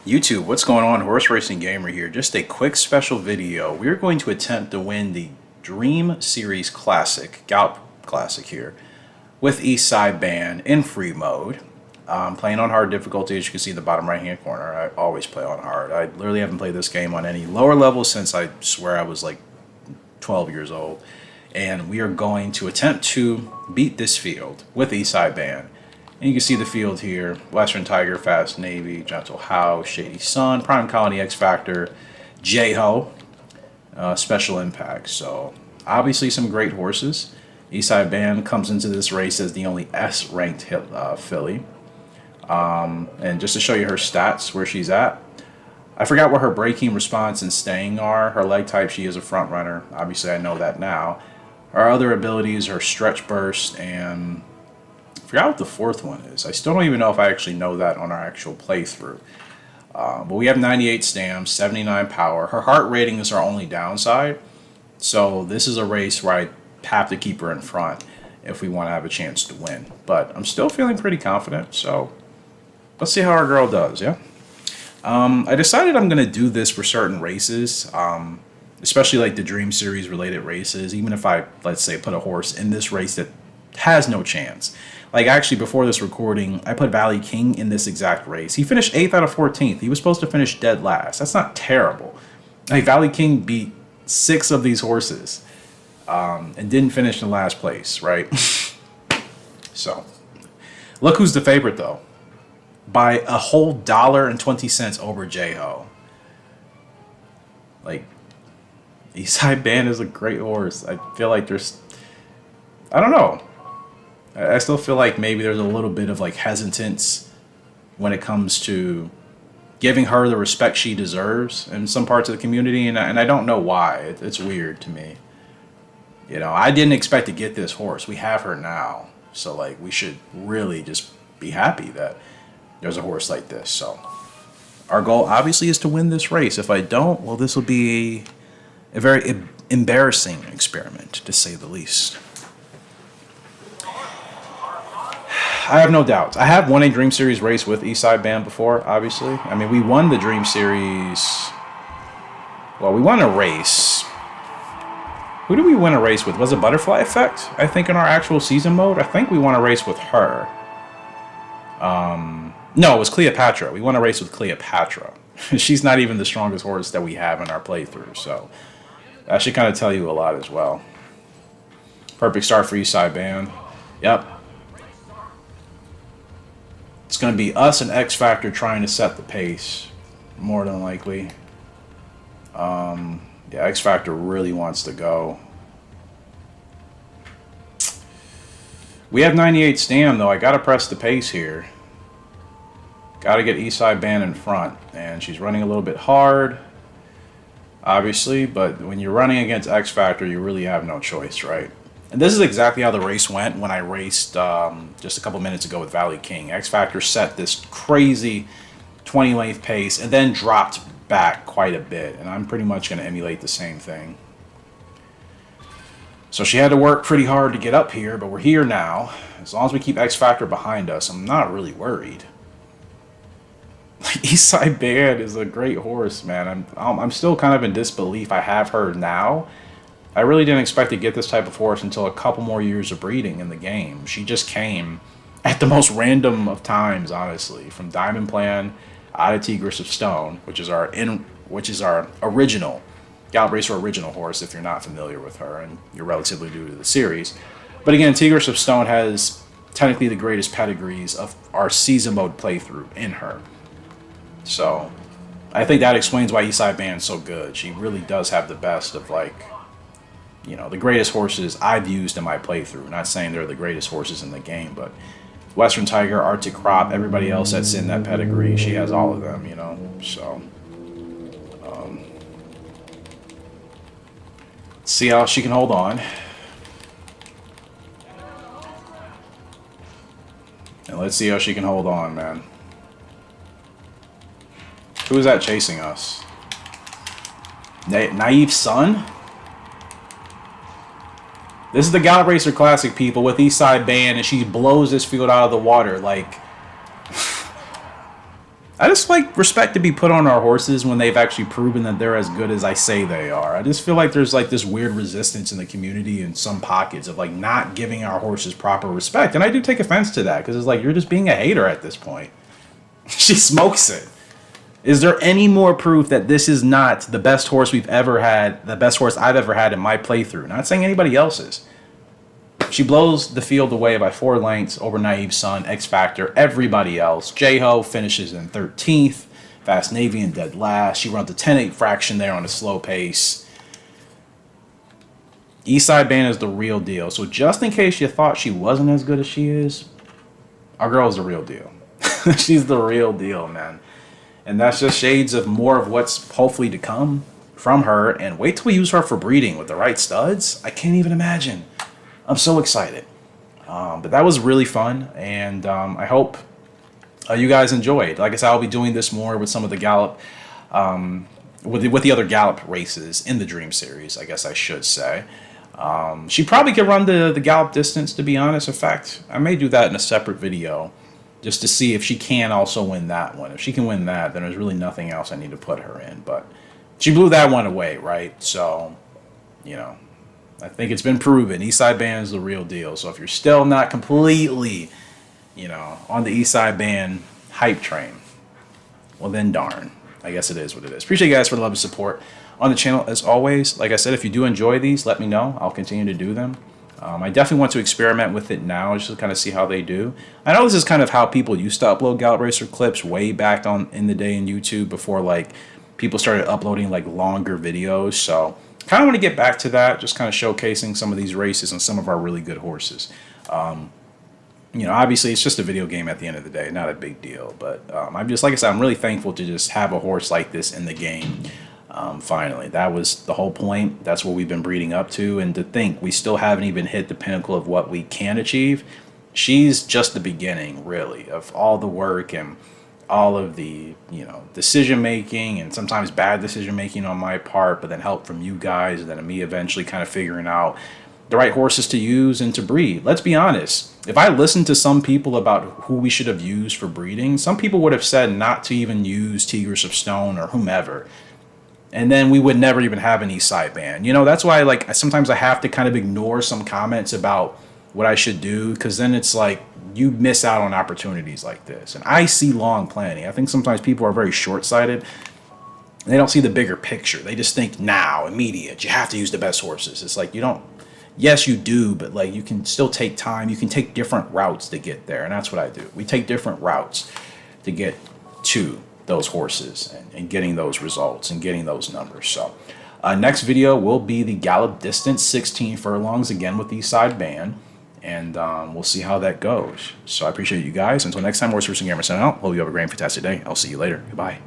YouTube, what's going on? Horse Racing Gamer here. Just a quick special video. We're going to attempt to win the Dream Series Classic, Gallop Classic here, with Eastside Band in free mode. Playing on hard difficulty, as you can see in the bottom right hand corner. I always play on hard. I literally haven't played this game on any lower level since I swear I was like 12 years old. And we are going to attempt to beat this field with Eastside Band. And you can see the field here: Western Tiger, Fast Navy, Gentle House, Shady Sun, Prime Colony, X Factor, Jayho, Special Impact. So obviously some great horses. Eastside Band comes into this race as the only S-ranked filly. And just to show you her stats, where she's at, I forgot what her braking response and staying are. Her leg type, she is a front runner. Obviously, I know that now. Her other abilities are stretch burst and I forgot what the fourth one is. I still don't even know if I actually know that on our actual playthrough. But we have 98 stamps, 79 power. Her heart rating is our only downside. So this is a race where I have to keep her in front if we want to have a chance to win. But I'm still feeling pretty confident. So let's see how our girl does, yeah? I decided I'm going to do this for certain races, especially like the Dream Series related races. Even if I, let's say, put a horse in this race that has no chance. Like, actually, before this recording, I put Valley King in this exact race. He finished 8th out of 14th. He was supposed to finish dead last. That's not terrible. Like, Valley King beat 6 of these horses and didn't finish in last place, right? So, look who's the favorite, though. By a whole $1.20 over Jayho. Like, Eastside Band is a great horse. I feel like there's, I don't know. I still feel like maybe there's a little bit of like hesitance when it comes to giving her the respect she deserves in some parts of the community, and I don't know why. It's weird to me. You know, I didn't expect to get this horse. We have her now, so like we should really just be happy that there's a horse like this. So our goal obviously is to win this race. If I don't, well, this will be a very embarrassing experiment, to say the least. I have no doubts. I have won a Dream Series race with Eastside Band before, obviously. I mean, we won the Dream Series. Well, we won a race. Who did we win a race with? Was it Butterfly Effect? I think in our actual season mode. I think we won a race with her. No, it was Cleopatra. We won a race with Cleopatra. She's not even the strongest horse that we have in our playthrough, so that should kind of tell you a lot as well. Perfect start for Eastside Band. Yep. It's going to be us and X Factor trying to set the pace, more than likely. Yeah, X Factor really wants to go. We have 98 stam, though. I got to press the pace here. Got to get Eastside Band in front. And she's running a little bit hard, obviously. But when you're running against X Factor, you really have no choice, right? And this is exactly how the race went when I raced just a couple minutes ago with Valley King. X Factor set this crazy 20-length pace and then dropped back quite a bit. And I'm pretty much going to emulate the same thing. So she had to work pretty hard to get up here, but we're here now. As long as we keep X Factor behind us, I'm not really worried. Eastside Band is a great horse, man. I'm still kind of in disbelief I have her now. I really didn't expect to get this type of horse until a couple more years of breeding in the game. She just came at the most random of times, honestly, from Diamond Plan out of Tigress of Stone, which is our original Gallop Racer original horse. If you're not familiar with her and you're relatively new to the series, but again, Tigress of Stone has technically the greatest pedigrees of our season mode playthrough in her. So I think that explains why Eastside Band's so good. She really does have the best of, like, you know, the greatest horses I've used in my playthrough. Not saying they're the greatest horses in the game, but Western Tiger, Arctic Crop, everybody else that's in that pedigree, she has all of them, you know. So, see how she can hold on. And let's see how she can hold on, man. Who is that chasing us? Naive Sun? This is the Gallop Racer Classic, people, with Eastside Band, and she blows this field out of the water. Like, I just like respect to be put on our horses when they've actually proven that they're as good as I say they are. I just feel like there's like this weird resistance in the community in some pockets of like not giving our horses proper respect. And I do take offense to that because it's like you're just being a hater at this point. She smokes it. Is there any more proof that this is not the best horse we've ever had, the best horse I've ever had in my playthrough? Not saying anybody else's. She blows the field away by 4 lengths over Naive Son, X Factor, everybody else. Jayho finishes in 13th. Fast Navy in dead last. She runs a 10-8 fraction there on a slow pace. Eastside Band is the real deal. So just in case you thought she wasn't as good as she is, our girl is the real deal. She's the real deal, man. And that's just shades of more of what's hopefully to come from her. And wait till we use her for breeding with the right studs. I can't even imagine. I'm so excited. But that was really fun. And I hope you guys enjoyed. Like I said, I'll be doing this more with some of the Gallop, with the other Gallop races in the Dream Series, I guess I should say. She probably could run the Gallop distance, to be honest. In fact, I may do that in a separate video, just to see if she can also win that one. If she can win that, then there's really nothing else I need to put her in. But she blew that one away, right? So, you know, I think it's been proven. Eastside Band is the real deal. So if you're still not completely, you know, on the Eastside Band hype train, well then darn. I guess it is what it is. Appreciate you guys for the love and support on the channel as always. Like I said, if you do enjoy these, let me know. I'll continue to do them. I definitely want to experiment with it now just to kind of see how they do. I know this is kind of how people used to upload Gallop Racer clips way back in the day in YouTube before like people started uploading like longer videos. So kind of want to get back to that, just kind of showcasing some of these races and some of our really good horses. You know, obviously it's just a video game at the end of the day, not a big deal. But I'm just, like I said, I'm really thankful to just have a horse like this in the game. Finally, that was the whole point. That's what we've been breeding up to. And to think we still haven't even hit the pinnacle of what we can achieve. She's just the beginning, really, of all the work and all of the, you know, decision making and sometimes bad decision making on my part, but then help from you guys and then me eventually kind of figuring out the right horses to use and to breed. Let's be honest. If I listened to some people about who we should have used for breeding, some people would have said not to even use Tigers of Stone or whomever. And then we would never even have an Eastside Band. You know, that's why like sometimes I have to kind of ignore some comments about what I should do, because then it's like you miss out on opportunities like this. And I see long planning. I think sometimes people are very short-sighted. They don't see the bigger picture. They just think now, immediate. You have to use the best horses. It's like you don't. Yes, you do, but like you can still take time. You can take different routes to get there, and that's what I do. We take different routes to get to those horses and getting those results and getting those numbers. So next video will be the Gallop distance, 16 furlongs, again with the Eastside Band, and we'll see how that goes. So I appreciate you guys. Until next time, Horse Racing Gamer signing out. Hope you have a great, fantastic day. I'll see you later. Goodbye.